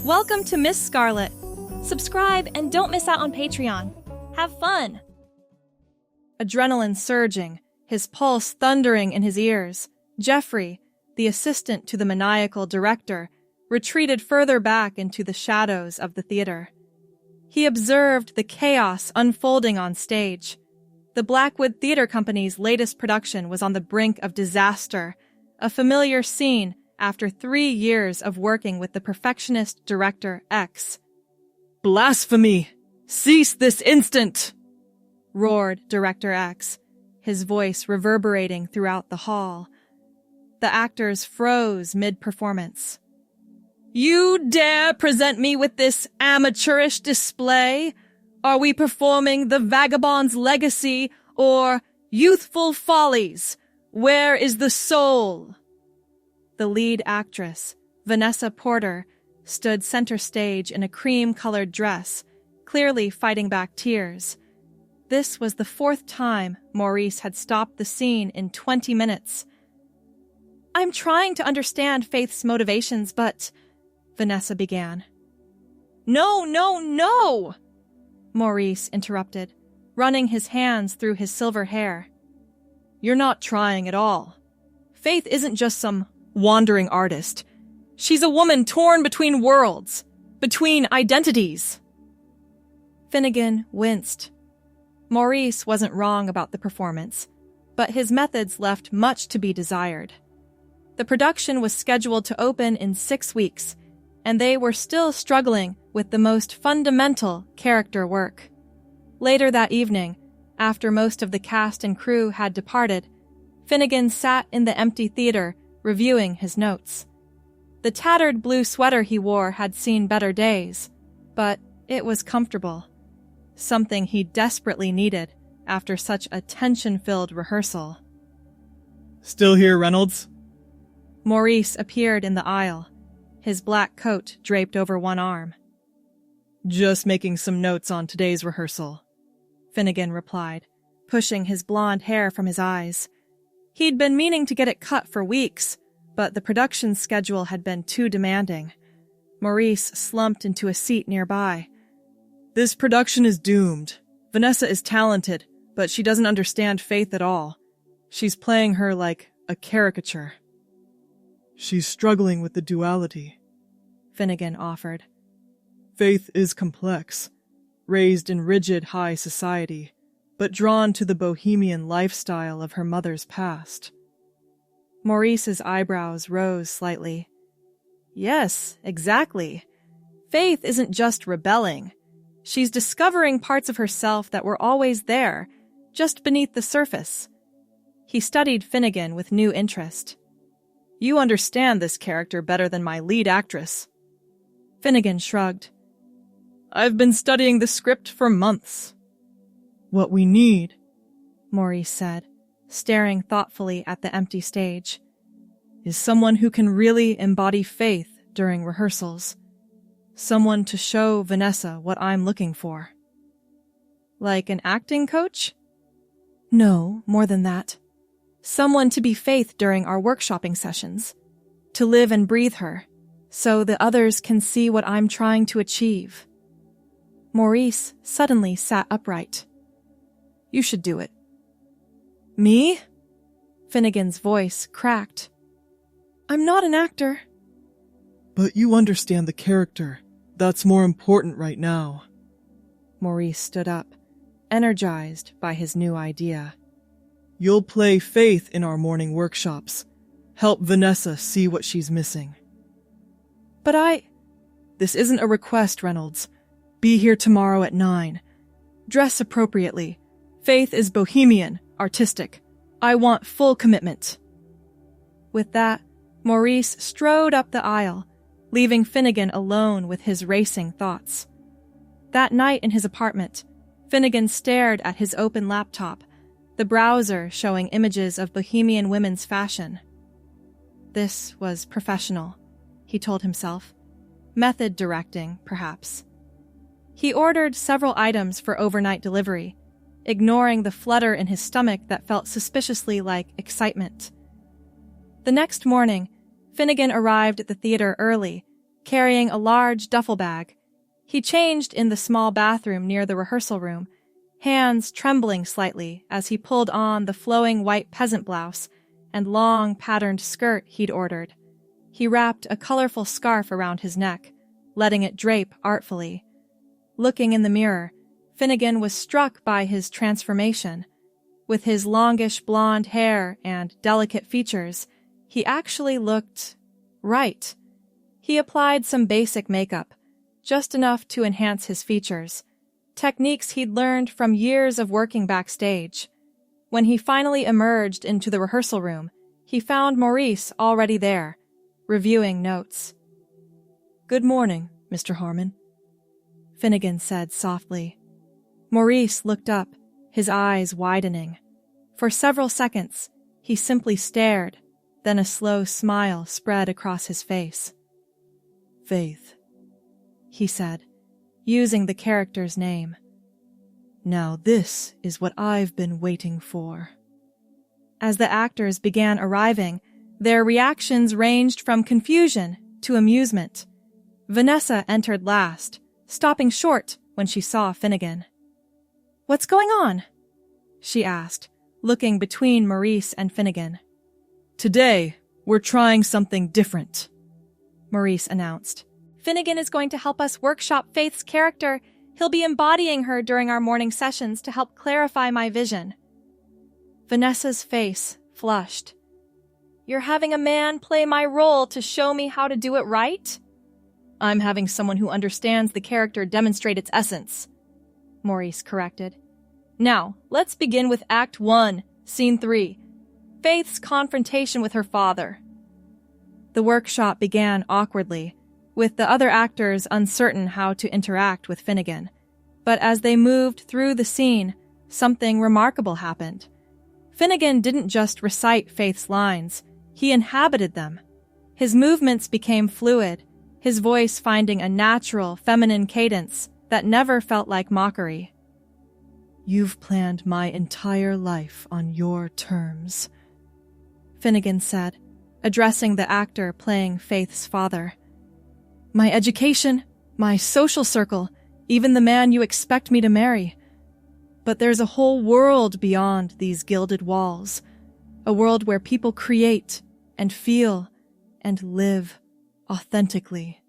Welcome to Miss Scarlett. Subscribe and don't miss out on Patreon. Have fun! Adrenaline surging, his pulse thundering in his ears, Jeffrey, the assistant to the maniacal director, retreated further back into the shadows of the theater. He observed the chaos unfolding on stage. The Blackwood Theater Company's latest production was on the brink of disaster, a familiar scene after 3 years of working with the perfectionist director X. "Blasphemy! Cease this instant!" roared Director X, his voice reverberating throughout the hall. The actors froze mid-performance. "You dare present me with this amateurish display? Are we performing The Vagabond's Legacy or Youthful Follies? Where is the soul?" The lead actress, Vanessa Porter, stood center stage in a cream-colored dress, clearly fighting back tears. This was the 4th time Maurice had stopped the scene in 20 minutes. "I'm trying to understand Faith's motivations, but..." Vanessa began. No! Maurice interrupted, running his hands through his silver hair. "You're not trying at all. Faith isn't just some wandering artist. She's a woman torn between worlds, between identities." Finnegan winced. Maurice wasn't wrong about the performance, but his methods left much to be desired. The production was scheduled to open in 6 weeks, and they were still struggling with the most fundamental character work. Later that evening, after most of the cast and crew had departed, Finnegan sat in the empty theater reviewing his notes. The tattered blue sweater he wore had seen better days, but it was comfortable. Something he desperately needed after such a tension-filled rehearsal. "Still here, Reynolds?" Maurice appeared in the aisle, his black coat draped over one arm. "Just making some notes on today's rehearsal," Finnegan replied, pushing his blonde hair from his eyes. He'd been meaning to get it cut for weeks, but the production schedule had been too demanding. Maurice slumped into a seat nearby. "This production is doomed. Vanessa is talented, but she doesn't understand Faith at all. She's playing her like a caricature." "She's struggling with the duality," Finnegan offered. "Faith is complex, raised in rigid high society, but drawn to the bohemian lifestyle of her mother's past." Maurice's eyebrows rose slightly. Yes, exactly. Faith isn't just rebelling. She's discovering parts of herself that were always there, just beneath the surface. He studied Finnegan with new interest. "You understand this character better than my lead actress." Finnegan shrugged. "I've been studying the script for months." "What we need," Maurice said, staring thoughtfully at the empty stage, "is someone who can really embody Faith during rehearsals. Someone to show Vanessa what I'm looking for." "Like an acting coach?" "No, more than that. Someone to be Faith during our workshopping sessions. To live and breathe her, so the others can see what I'm trying to achieve." Maurice suddenly sat upright. "You should do it." "Me?" Finnegan's voice cracked. "I'm not an actor." "But you understand the character. That's more important right now." Maurice stood up, energized by his new idea. "You'll play Faith in our morning workshops. Help Vanessa see what she's missing." "But This isn't a request, Reynolds. Be here tomorrow at 9. Dress appropriately. Faith is bohemian, artistic. I want full commitment." With that, Maurice strode up the aisle, leaving Finnegan alone with his racing thoughts. That night in his apartment, Finnegan stared at his open laptop, the browser showing images of bohemian women's fashion. This was professional, he told himself. Method directing, perhaps. He ordered several items for overnight delivery, ignoring the flutter in his stomach that felt suspiciously like excitement. The next morning, Finnegan arrived at the theater early, carrying a large duffel bag. He changed in the small bathroom near the rehearsal room, hands trembling slightly as he pulled on the flowing white peasant blouse and long patterned skirt he'd ordered. He wrapped a colorful scarf around his neck, letting it drape artfully. Looking in the mirror, Finnegan was struck by his transformation. With his longish blonde hair and delicate features, he actually looked right. He applied some basic makeup, just enough to enhance his features, techniques he'd learned from years of working backstage. When he finally emerged into the rehearsal room, he found Maurice already there, reviewing notes. "Good morning, Mr. Harmon," Finnegan said softly. Maurice looked up, his eyes widening. For several seconds, he simply stared, then a slow smile spread across his face. "Faith," he said, using the character's name. "Now this is what I've been waiting for." As the actors began arriving, their reactions ranged from confusion to amusement. Vanessa entered last, stopping short when she saw Finnegan. "What's going on?" she asked, looking between Maurice and Finnegan. "Today, we're trying something different," Maurice announced. "Finnegan is going to help us workshop Faith's character. He'll be embodying her during our morning sessions to help clarify my vision." Vanessa's face flushed. "You're having a man play my role to show me how to do it right?" "I'm having someone who understands the character demonstrate its essence," Maurice corrected. "Now, let's begin with Act 1, Scene 3, Faith's confrontation with her father." The workshop began awkwardly, with the other actors uncertain how to interact with Finnegan. But as they moved through the scene, something remarkable happened. Finnegan didn't just recite Faith's lines, he inhabited them. His movements became fluid, his voice finding a natural, feminine cadence that never felt like mockery. "You've planned my entire life on your terms," Finnegan said, addressing the actor playing Faith's father. "My education, my social circle, even the man you expect me to marry. But there's a whole world beyond these gilded walls, a world where people create and feel and live authentically."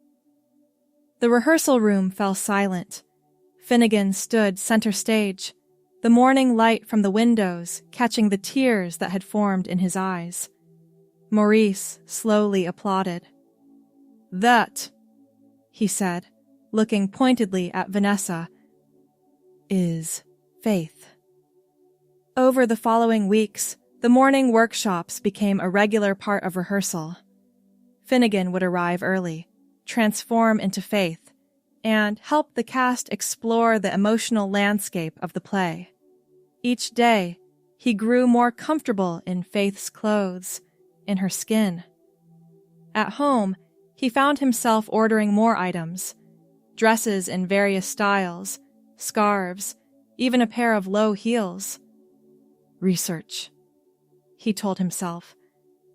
The rehearsal room fell silent. Finnegan stood center stage, the morning light from the windows catching the tears that had formed in his eyes. Maurice slowly applauded. "That," he said, looking pointedly at Vanessa, "is Faith." Over the following weeks, the morning workshops became a regular part of rehearsal. Finnegan would arrive early, transform into Faith, and help the cast explore the emotional landscape of the play. Each day, he grew more comfortable in Faith's clothes, in her skin. At home, he found himself ordering more items, dresses in various styles, scarves, even a pair of low heels. "Research," he told himself,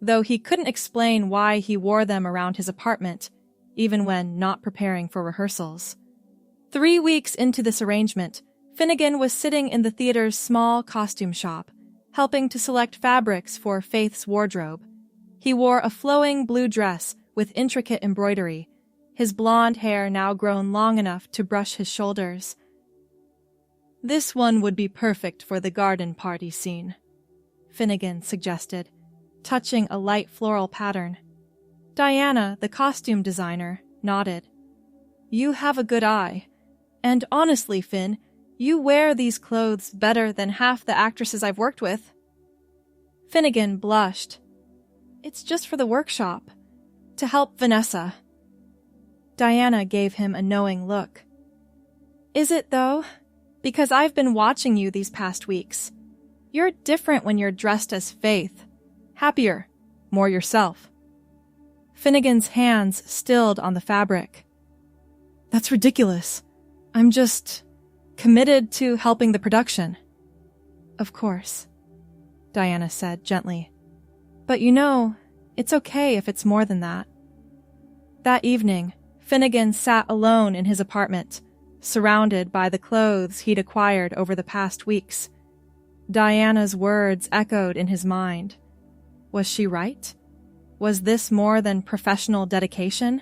though he couldn't explain why he wore them around his apartment, even when not preparing for rehearsals. 3 weeks into this arrangement, Finnegan was sitting in the theater's small costume shop, helping to select fabrics for Faith's wardrobe. He wore a flowing blue dress with intricate embroidery, his blonde hair now grown long enough to brush his shoulders. "This one would be perfect for the garden party scene," Finnegan suggested, touching a light floral pattern. Diana, the costume designer, nodded. "You have a good eye. And honestly, Finn, you wear these clothes better than half the actresses I've worked with." Finnegan blushed. "It's just for the workshop, to help Vanessa." Diana gave him a knowing look. "Is it, though? Because I've been watching you these past weeks. You're different when you're dressed as Faith. Happier, more yourself." Finnegan's hands stilled on the fabric. "That's ridiculous. I'm just committed to helping the production." "Of course," Diana said gently. "But you know, it's okay if it's more than that." That evening, Finnegan sat alone in his apartment, surrounded by the clothes he'd acquired over the past weeks. Diana's words echoed in his mind. Was she right? Was this more than professional dedication?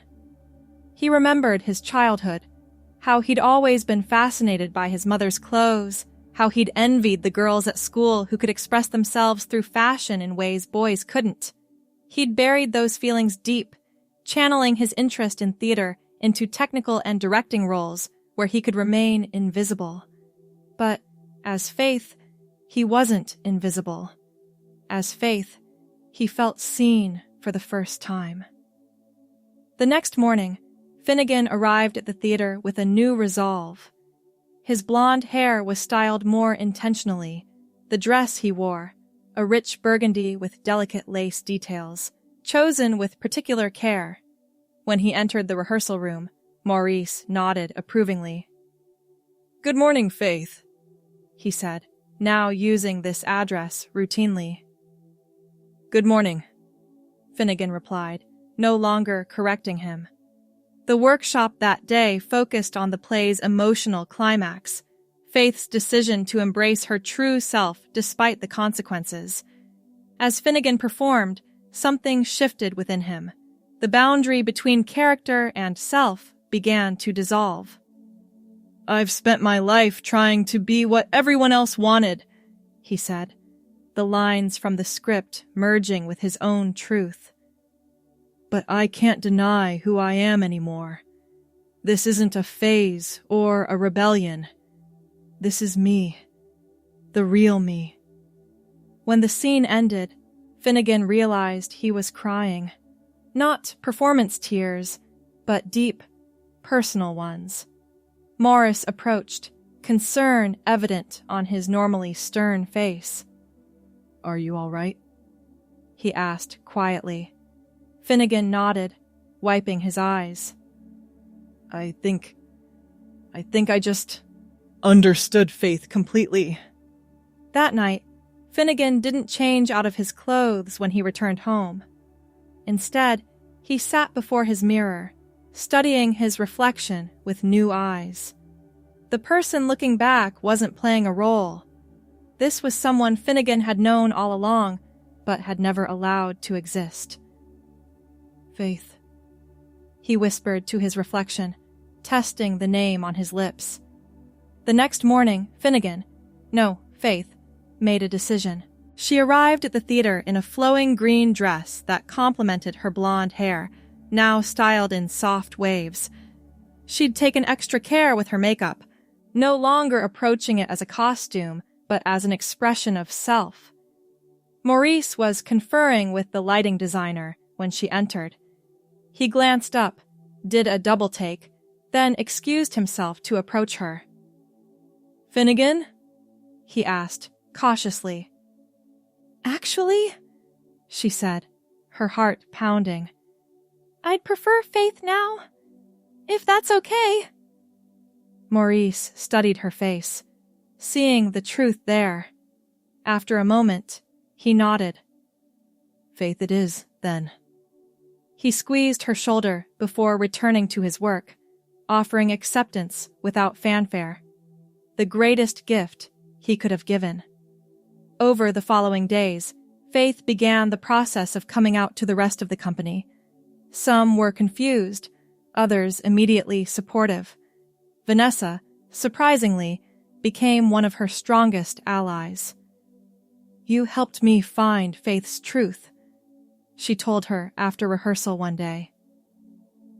He remembered his childhood, how he'd always been fascinated by his mother's clothes, how he'd envied the girls at school who could express themselves through fashion in ways boys couldn't. He'd buried those feelings deep, channeling his interest in theater into technical and directing roles where he could remain invisible. But as Faith, he wasn't invisible. As Faith, he felt seen for the first time. The next morning, Finnegan arrived at the theater with a new resolve. His blonde hair was styled more intentionally. The dress he wore, a rich burgundy with delicate lace details, chosen with particular care. When he entered the rehearsal room, Maurice nodded approvingly. "Good morning, Faith," he said, now using this address routinely. "Good morning," Finnegan replied, no longer correcting him. The workshop that day focused on the play's emotional climax, Faith's decision to embrace her true self despite the consequences. As Finnegan performed, something shifted within him. The boundary between character and self began to dissolve. "I've spent my life trying to be what everyone else wanted," he said, the lines from the script merging with his own truth. "But I can't deny who I am anymore. This isn't a phase or a rebellion. This is me. The real me." When the scene ended, Finnegan realized he was crying. Not performance tears, but deep, personal ones. Morris approached, concern evident on his normally stern face. "Are you all right?" he asked quietly. Finnegan nodded, wiping his eyes. I think I just understood Faith completely." That night, Finnegan didn't change out of his clothes when he returned home. Instead, he sat before his mirror, studying his reflection with new eyes. The person looking back wasn't playing a role. This was someone Finnegan had known all along, but had never allowed to exist. "Faith," he whispered to his reflection, testing the name on his lips. The next morning, Faith, made a decision. She arrived at the theater in a flowing green dress that complemented her blonde hair, now styled in soft waves. She'd taken extra care with her makeup, no longer approaching it as a costume, but as an expression of self. Maurice was conferring with the lighting designer when she entered. He glanced up, did a double take, then excused himself to approach her. "Finnegan?" he asked, cautiously. "Actually," she said, her heart pounding, "I'd prefer Faith now, if that's okay." Maurice studied her face, seeing the truth there. After a moment, he nodded. "Faith it is, then." He squeezed her shoulder before returning to his work, offering acceptance without fanfare. The greatest gift he could have given. Over the following days, Faith began the process of coming out to the rest of the company. Some were confused, others immediately supportive. Vanessa, surprisingly, became one of her strongest allies. "You helped me find Faith's truth," she told her after rehearsal one day.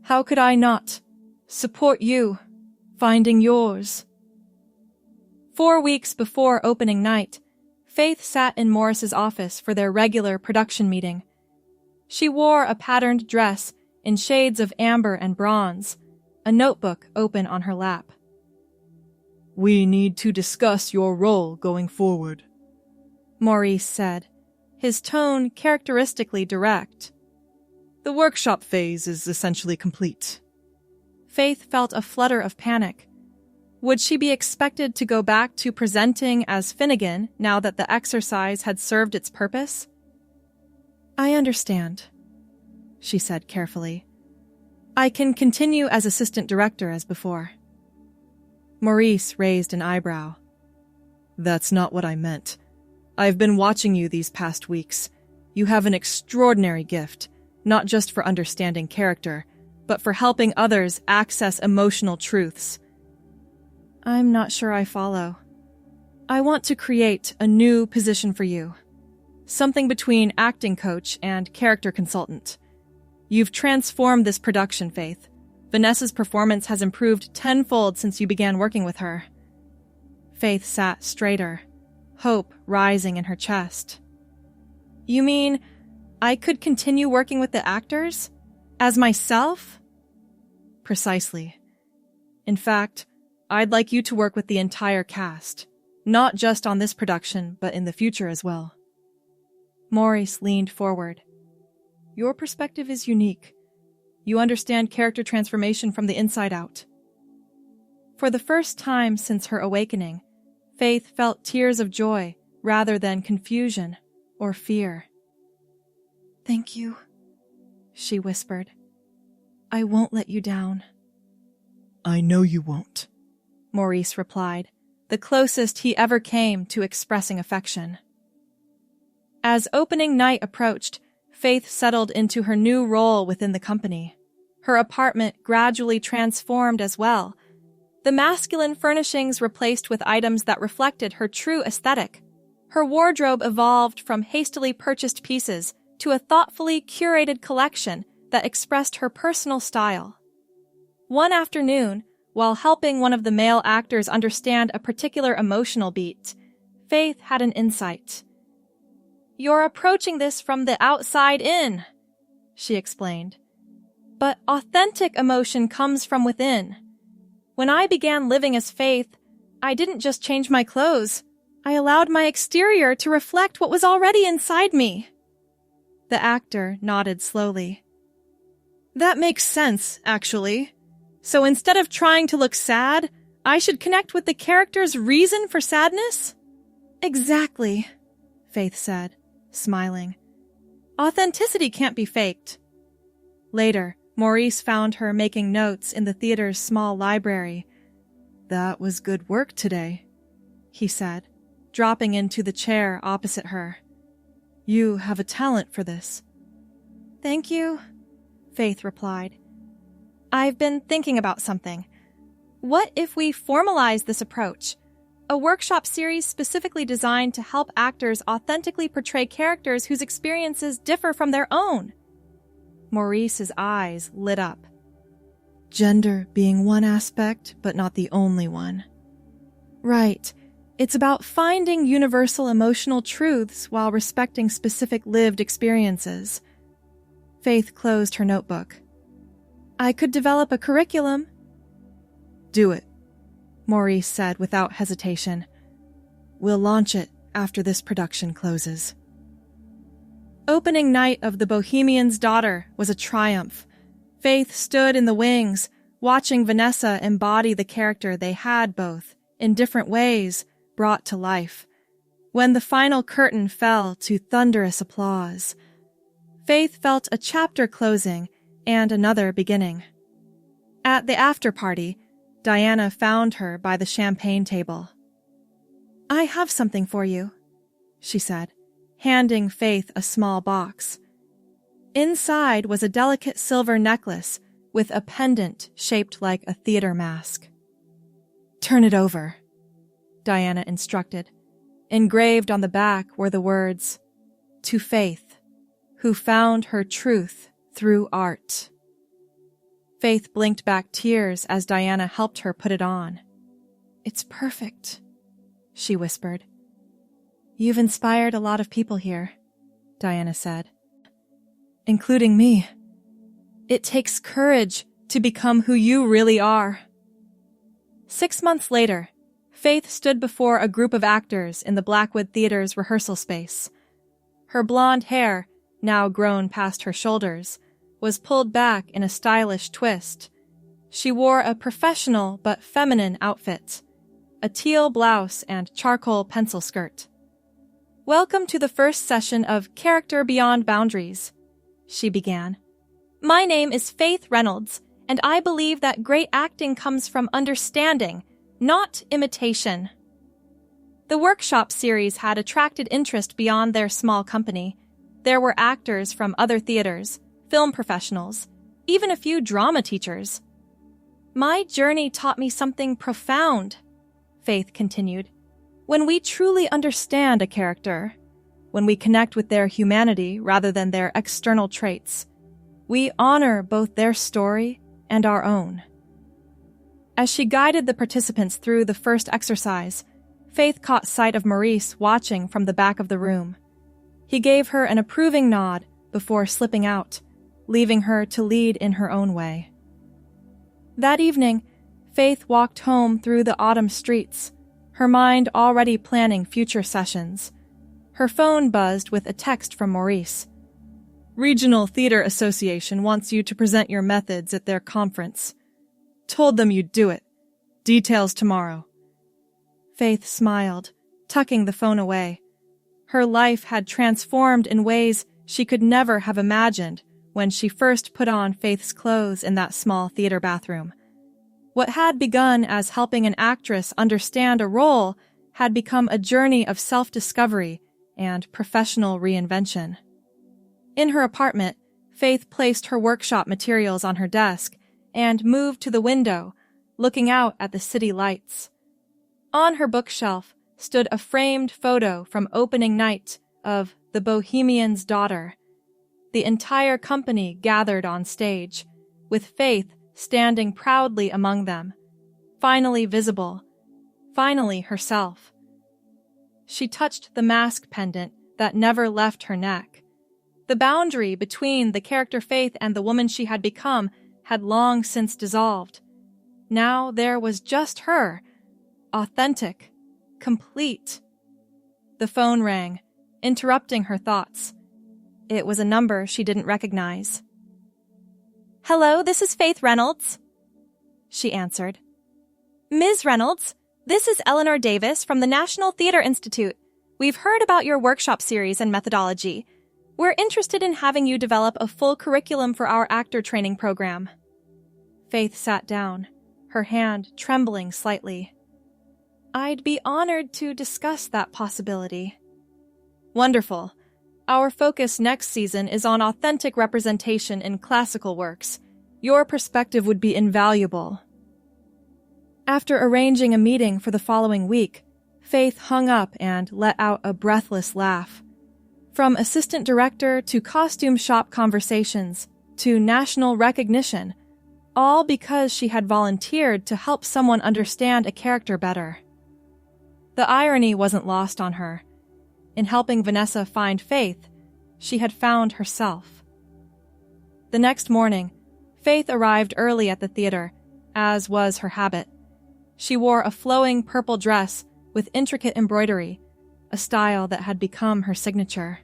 "How could I not support you, finding yours?" 4 weeks before opening night, Faith sat in Morris's office for their regular production meeting. She wore a patterned dress in shades of amber and bronze, a notebook open on her lap. "We need to discuss your role going forward," Maurice said, his tone characteristically direct. "The workshop phase is essentially complete." Faith felt a flutter of panic. Would she be expected to go back to presenting as Finnegan now that the exercise had served its purpose? "I understand," she said carefully. I can continue as assistant director as before. Maurice raised an eyebrow. That's not what I meant. I've been watching you these past weeks. You have an extraordinary gift, not just for understanding character, but for helping others access emotional truths. I'm not sure I follow. I want to create a new position for you. Something between acting coach and character consultant. You've transformed this production, Faith. Vanessa's performance has improved tenfold since you began working with her. Faith sat straighter, hope rising in her chest. You mean I could continue working with the actors? As myself? Precisely. In fact, I'd like you to work with the entire cast, not just on this production, but in the future as well. Maurice leaned forward. Your perspective is unique. You understand character transformation from the inside out. For the first time since her awakening, Faith felt tears of joy rather than confusion or fear. Thank you, she whispered. I won't let you down. I know you won't, Maurice replied, the closest he ever came to expressing affection. As opening night approached, Faith settled into her new role within the company. Her apartment gradually transformed as well. The masculine furnishings replaced with items that reflected her true aesthetic. Her wardrobe evolved from hastily purchased pieces to a thoughtfully curated collection that expressed her personal style. One afternoon, while helping one of the male actors understand a particular emotional beat, Faith had an insight. You're approaching this from the outside in, she explained. But authentic emotion comes from within. When I began living as Faith, I didn't just change my clothes. I allowed my exterior to reflect what was already inside me. The actor nodded slowly. That makes sense, actually. So instead of trying to look sad, I should connect with the character's reason for sadness? Exactly, Faith said, smiling. Authenticity can't be faked. Later, Maurice found her making notes in the theater's small library. That was good work today, he said, dropping into the chair opposite her. You have a talent for this. Thank you, Faith replied. I've been thinking about something. What if we formalize this approach? A workshop series specifically designed to help actors authentically portray characters whose experiences differ from their own. Maurice's eyes lit up. Gender being one aspect, but not the only one. Right. It's about finding universal emotional truths while respecting specific lived experiences. Faith closed her notebook. I could develop a curriculum. Do it, Maurice said without hesitation. We'll launch it after this production closes. Opening night of The Bohemian's Daughter was a triumph. Faith stood in the wings, watching Vanessa embody the character they had both, in different ways, brought to life. When the final curtain fell to thunderous applause, Faith felt a chapter closing and another beginning. At the after-party, Diana found her by the champagne table. I have something for you, she said, handing Faith a small box. Inside was a delicate silver necklace with a pendant shaped like a theater mask. Turn it over, Diana instructed. Engraved on the back were the words, To Faith, who found her truth through art. Faith blinked back tears as Diana helped her put it on. It's perfect, she whispered. You've inspired a lot of people here, Diana said. Including me. It takes courage to become who you really are. 6 months later, Faith stood before a group of actors in the Blackwood Theater's rehearsal space. Her blonde hair, now grown past her shoulders, was pulled back in a stylish twist. She wore a professional but feminine outfit, a teal blouse and charcoal pencil skirt. Welcome to the first session of Character Beyond Boundaries, she began. My name is Faith Reynolds, and I believe that great acting comes from understanding, not imitation. The workshop series had attracted interest beyond their small company. There were actors from other theaters, film professionals, even a few drama teachers. My journey taught me something profound, Faith continued. When we truly understand a character, when we connect with their humanity rather than their external traits, we honor both their story and our own. As she guided the participants through the first exercise, Faith caught sight of Maurice watching from the back of the room. He gave her an approving nod before slipping out, leaving her to lead in her own way. That evening, Faith walked home through the autumn streets, her mind already planning future sessions. Her phone buzzed with a text from Maurice. Regional Theater Association wants you to present your methods at their conference. Told them you'd do it. Details tomorrow. Faith smiled, tucking the phone away. Her life had transformed in ways she could never have imagined when she first put on Faith's clothes in that small theater bathroom. What had begun as helping an actress understand a role had become a journey of self-discovery and professional reinvention. In her apartment, Faith placed her workshop materials on her desk and moved to the window, looking out at the city lights. On her bookshelf stood a framed photo from opening night of The Bohemian's Daughter. The entire company gathered on stage, with Faith standing proudly among them, finally visible, finally herself. She touched the mask pendant that never left her neck. The boundary between the character Faith and the woman she had become had long since dissolved. Now there was just her, authentic, complete. The phone rang, interrupting her thoughts. It was a number she didn't recognize. "Hello, this is Faith Reynolds," she answered. "Ms. Reynolds, this is Eleanor Davis from the National Theater Institute. We've heard about your workshop series and methodology. We're interested in having you develop a full curriculum for our actor training program." Faith sat down, her hand trembling slightly. "I'd be honored to discuss that possibility." "Wonderful. Our focus next season is on authentic representation in classical works. Your perspective would be invaluable." After arranging a meeting for the following week, Faith hung up and let out a breathless laugh. From assistant director to costume shop conversations to national recognition, all because she had volunteered to help someone understand a character better. The irony wasn't lost on her. In helping Vanessa find Faith, she had found herself. The next morning, Faith arrived early at the theater, as was her habit. She wore a flowing purple dress with intricate embroidery, a style that had become her signature.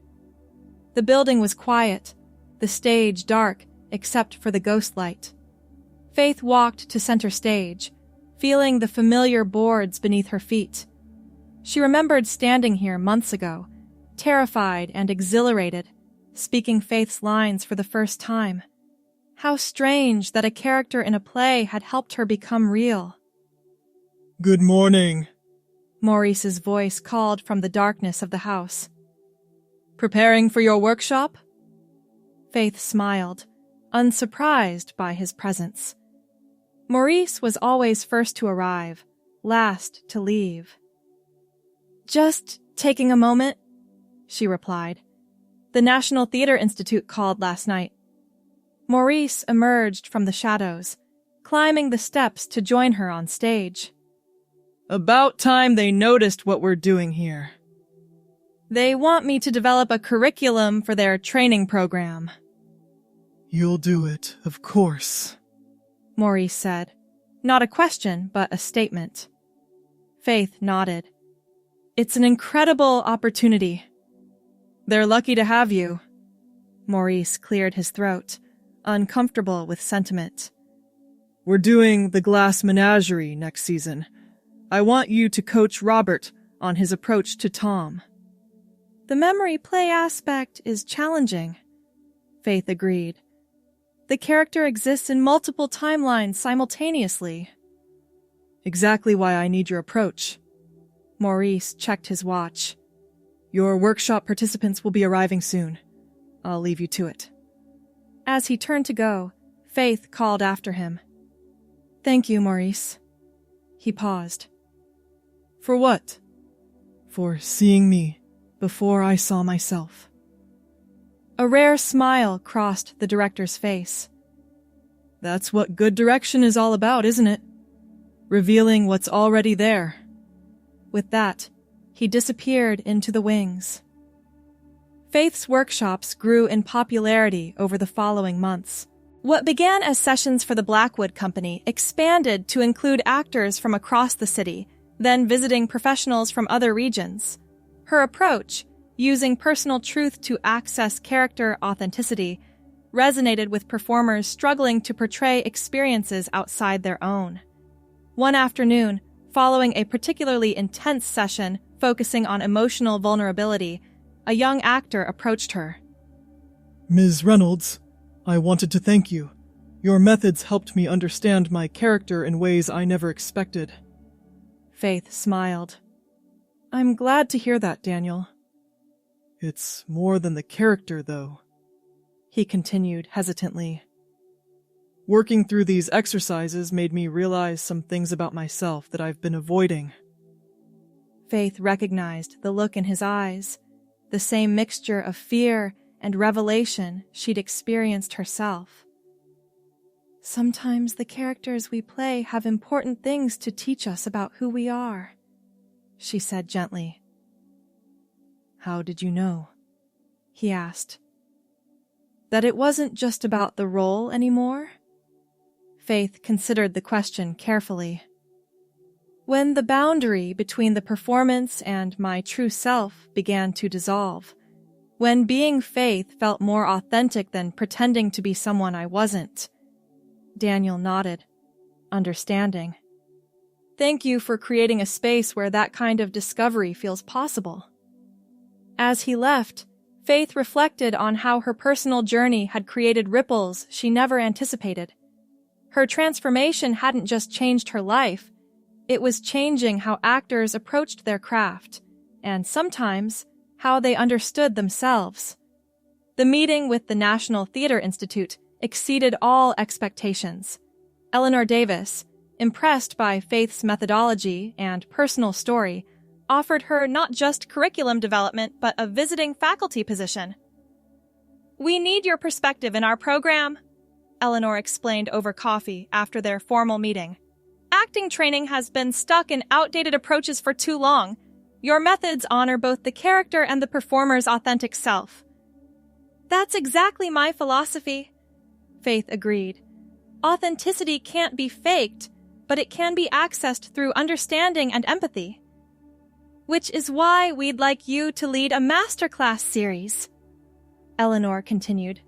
The building was quiet, the stage dark except for the ghost light. Faith walked to center stage, feeling the familiar boards beneath her feet. She remembered standing here months ago, terrified and exhilarated, speaking Faith's lines for the first time. How strange that a character in a play had helped her become real. Good morning, Maurice's voice called from the darkness of the house. Preparing for your workshop? Faith smiled, unsurprised by his presence. Maurice was always first to arrive, last to leave. "Just taking a moment," she replied. "The National Theater Institute called last night." Maurice emerged from the shadows, climbing the steps to join her on stage. About time they noticed what we're doing here. "They want me to develop a curriculum for their training program." You'll do it, of course, Maurice said. Not a question, but a statement. Faith nodded. "It's an incredible opportunity." They're lucky to have you. Maurice cleared his throat, uncomfortable with sentiment. We're doing the Glass Menagerie next season. I want you to coach Robert on his approach to Tom. The memory play aspect is challenging, Faith agreed. The character exists in multiple timelines simultaneously. Exactly why I need your approach. Maurice checked his watch. Your workshop participants will be arriving soon. I'll leave you to it. As he turned to go, Faith called after him. Thank you, Maurice. He paused. For what? For seeing me before I saw myself. A rare smile crossed the director's face. That's what good direction is all about, isn't it? Revealing what's already there. With that, he disappeared into the wings. Faith's workshops grew in popularity over the following months. What began as sessions for the Blackwood Company expanded to include actors from across the city, then visiting professionals from other regions. Her approach, using personal truth to access character authenticity, resonated with performers struggling to portray experiences outside their own. One afternoon, following a particularly intense session focusing on emotional vulnerability, a young actor approached her. Ms. Reynolds, I wanted to thank you. Your methods helped me understand my character in ways I never expected. Faith smiled. I'm glad to hear that, Daniel. It's more than the character, though, he continued hesitantly. Working through these exercises made me realize some things about myself that I've been avoiding. Faith recognized the look in his eyes, the same mixture of fear and revelation she'd experienced herself. Sometimes the characters we play have important things to teach us about who we are, she said gently. How did you know? He asked. That it wasn't just about the role anymore? Faith considered the question carefully. When the boundary between the performance and my true self began to dissolve, when being Faith felt more authentic than pretending to be someone I wasn't. Daniel nodded, understanding. Thank you for creating a space where that kind of discovery feels possible. As he left, Faith reflected on how her personal journey had created ripples she never anticipated. Her transformation hadn't just changed her life, it was changing how actors approached their craft, and sometimes how they understood themselves. The meeting with the National Theatre Institute exceeded all expectations. Eleanor Davis, impressed by Faith's methodology and personal story, offered her not just curriculum development, but a visiting faculty position. We need your perspective in our program, Eleanor explained over coffee after their formal meeting. Acting training has been stuck in outdated approaches for too long. Your methods honor both the character and the performer's authentic self. That's exactly my philosophy, Faith agreed. Authenticity can't be faked, but it can be accessed through understanding and empathy. Which is why we'd like you to lead a masterclass series, Eleanor continued.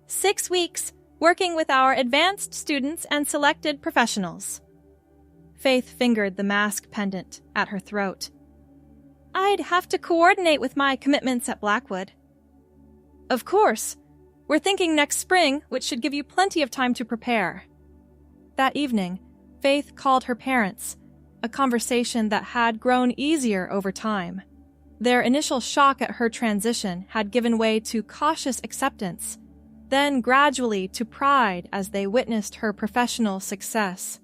6 weeks, working with our advanced students and selected professionals. Faith fingered the mask pendant at her throat. I'd have to coordinate with my commitments at Blackwood. Of course. We're thinking next spring, which should give you plenty of time to prepare. That evening, Faith called her parents, a conversation that had grown easier over time. Their initial shock at her transition had given way to cautious acceptance, then gradually to pride as they witnessed her professional success.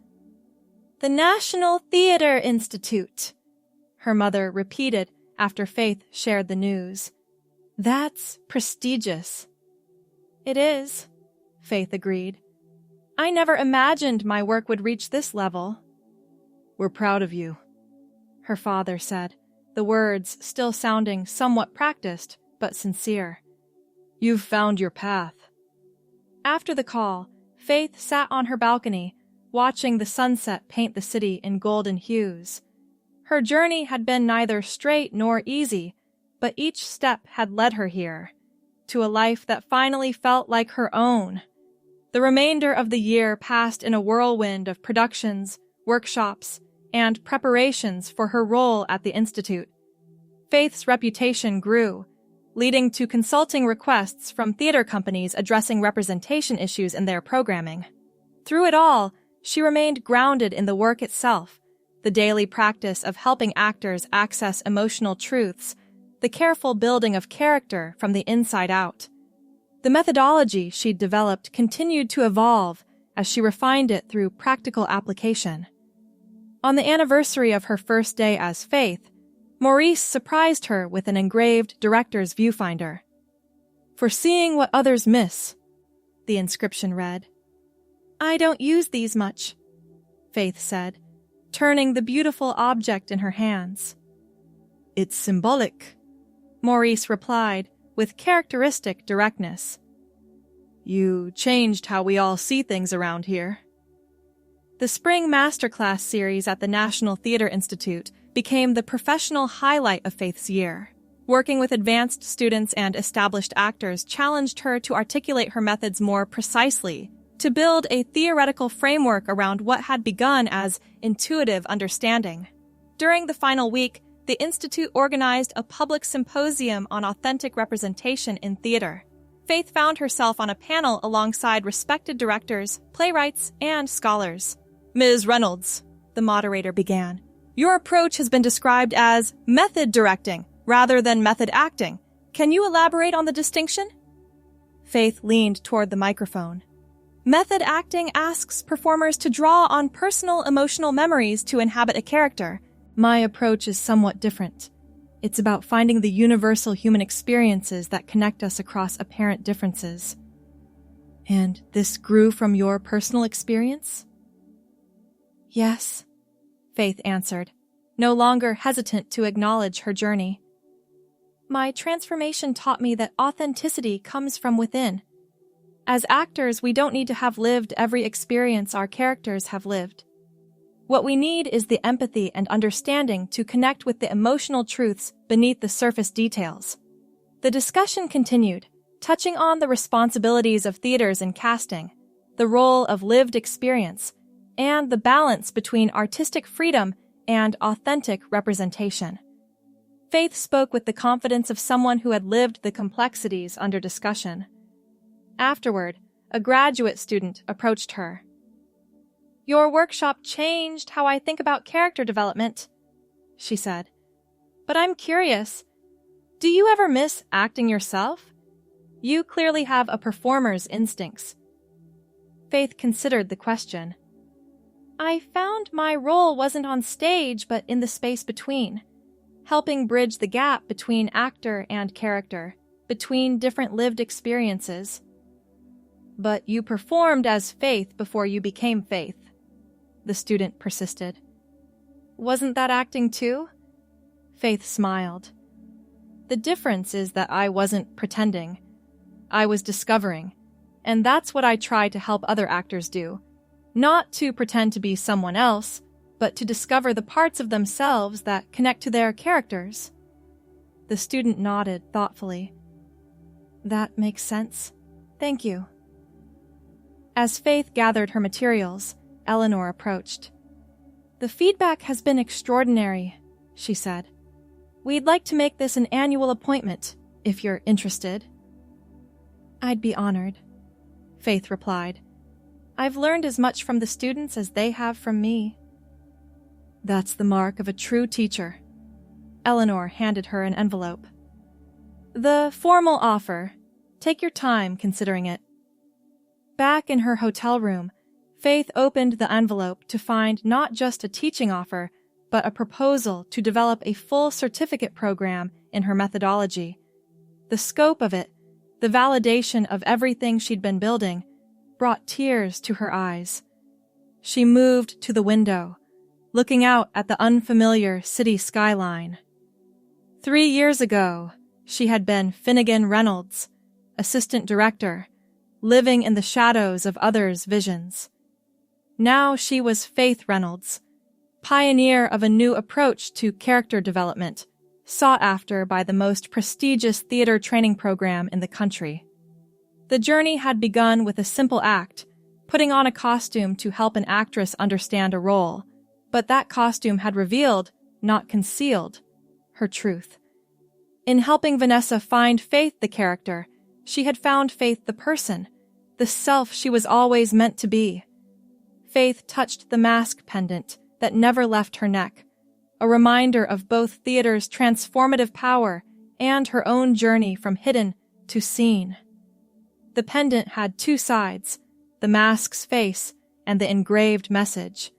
The National Theatre Institute, her mother repeated after Faith shared the news. That's prestigious. It is, Faith agreed. I never imagined my work would reach this level. We're proud of you, her father said, the words still sounding somewhat practiced but sincere. You've found your path. After the call, Faith sat on her balcony, watching the sunset paint the city in golden hues. Her journey had been neither straight nor easy, but each step had led her here, to a life that finally felt like her own. The remainder of the year passed in a whirlwind of productions, workshops, and preparations for her role at the Institute. Faith's reputation grew, leading to consulting requests from theater companies addressing representation issues in their programming. Through it all, she remained grounded in the work itself, the daily practice of helping actors access emotional truths, the careful building of character from the inside out. The methodology she'd developed continued to evolve as she refined it through practical application. On the anniversary of her first day as Faith, Maurice surprised her with an engraved director's viewfinder. "For seeing what others miss," the inscription read. "I don't use these much," Faith said, turning the beautiful object in her hands. "It's symbolic," Maurice replied with characteristic directness. "You changed how we all see things around here." The spring masterclass series at the National Theatre Institute became the professional highlight of Faith's year. Working with advanced students and established actors challenged her to articulate her methods more precisely, to build a theoretical framework around what had begun as intuitive understanding. During the final week, the Institute organized a public symposium on authentic representation in theater. Faith found herself on a panel alongside respected directors, playwrights, and scholars. "Ms. Reynolds," the moderator began, "your approach has been described as method directing rather than method acting. Can you elaborate on the distinction?" Faith leaned toward the microphone. "Method acting asks performers to draw on personal emotional memories to inhabit a character. My approach is somewhat different. It's about finding the universal human experiences that connect us across apparent differences." "And this grew from your personal experience?" "Yes," Faith answered, no longer hesitant to acknowledge her journey. "My transformation taught me that authenticity comes from within. As actors, we don't need to have lived every experience our characters have lived. What we need is the empathy and understanding to connect with the emotional truths beneath the surface details." The discussion continued, touching on the responsibilities of theaters in casting, the role of lived experience, and the balance between artistic freedom and authentic representation. Faith spoke with the confidence of someone who had lived the complexities under discussion. Afterward, a graduate student approached her. "Your workshop changed how I think about character development," she said. "But I'm curious, do you ever miss acting yourself? You clearly have a performer's instincts." Faith considered the question. "I found my role wasn't on stage but in the space between, helping bridge the gap between actor and character, between different lived experiences." "But you performed as Faith before you became Faith," the student persisted. "Wasn't that acting too?" Faith smiled. "The difference is that I wasn't pretending. I was discovering, and that's what I try to help other actors do. Not to pretend to be someone else, but to discover the parts of themselves that connect to their characters." The student nodded thoughtfully. "That makes sense. Thank you." As Faith gathered her materials, Eleanor approached. "The feedback has been extraordinary," she said. "We'd like to make this an annual appointment, if you're interested." "I'd be honored," Faith replied. "I've learned as much from the students as they have from me." "That's the mark of a true teacher." Eleanor handed her an envelope. "The formal offer. Take your time considering it." Back in her hotel room, Faith opened the envelope to find not just a teaching offer, but a proposal to develop a full certificate program in her methodology. The scope of it, the validation of everything she'd been building, brought tears to her eyes. She moved to the window, looking out at the unfamiliar city skyline. 3 years ago, she had been Finnegan Reynolds, assistant director, living in the shadows of others' visions. Now she was Faith Reynolds, pioneer of a new approach to character development, sought after by the most prestigious theater training program in the country. The journey had begun with a simple act, putting on a costume to help an actress understand a role, but that costume had revealed, not concealed, her truth. In helping Vanessa find Faith the character, she had found Faith the person, the self she was always meant to be. Faith touched the mask pendant that never left her neck, a reminder of both theater's transformative power and her own journey from hidden to seen. The pendant had two sides, the mask's face and the engraved message,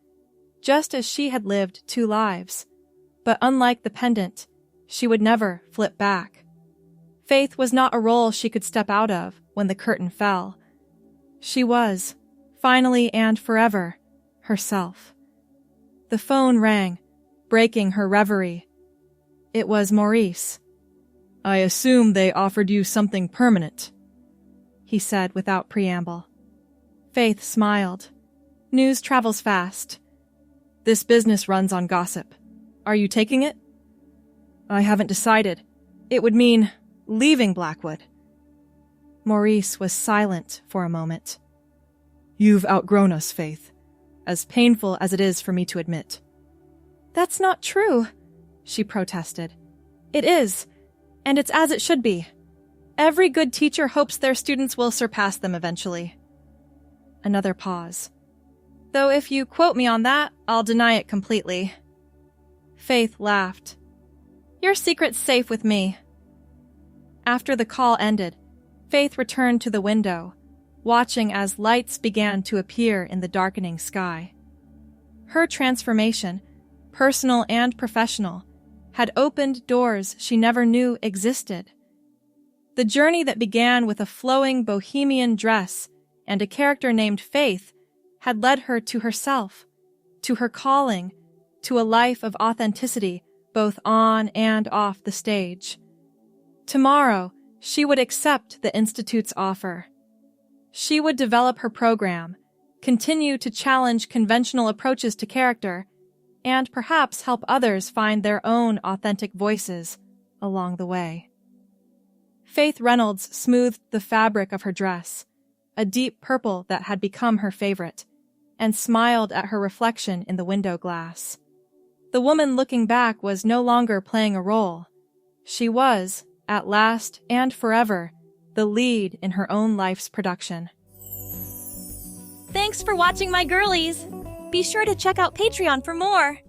just as she had lived two lives. But unlike the pendant, she would never flip back. Faith was not a role she could step out of when the curtain fell. She was, finally and forever, herself. The phone rang, breaking her reverie. It was Maurice. I assume they offered you something permanent, he said without preamble. Faith smiled. News travels fast. This business runs on gossip. Are you taking it? I haven't decided. It would mean leaving Blackwood. Maurice was silent for a moment. You've outgrown us, Faith, as painful as it is for me to admit. That's not true, she protested. It is, and it's as it should be. Every good teacher hopes their students will surpass them eventually. Another pause. Though if you quote me on that, I'll deny it completely. Faith laughed. Your secret's safe with me. After the call ended, Faith returned to the window, watching as lights began to appear in the darkening sky. Her transformation, personal and professional, had opened doors she never knew existed. The journey that began with a flowing bohemian dress and a character named Faith had led her to herself, to her calling, to a life of authenticity both on and off the stage. Tomorrow, she would accept the Institute's offer. She would develop her program, continue to challenge conventional approaches to character, and perhaps help others find their own authentic voices along the way. Faith Reynolds smoothed the fabric of her dress, a deep purple that had become her favorite, and smiled at her reflection in the window glass. The woman looking back was no longer playing a role. She was, at last and forever, the lead in her own life's production. Thanks for watching, my girlies! Be sure to check out Patreon for more!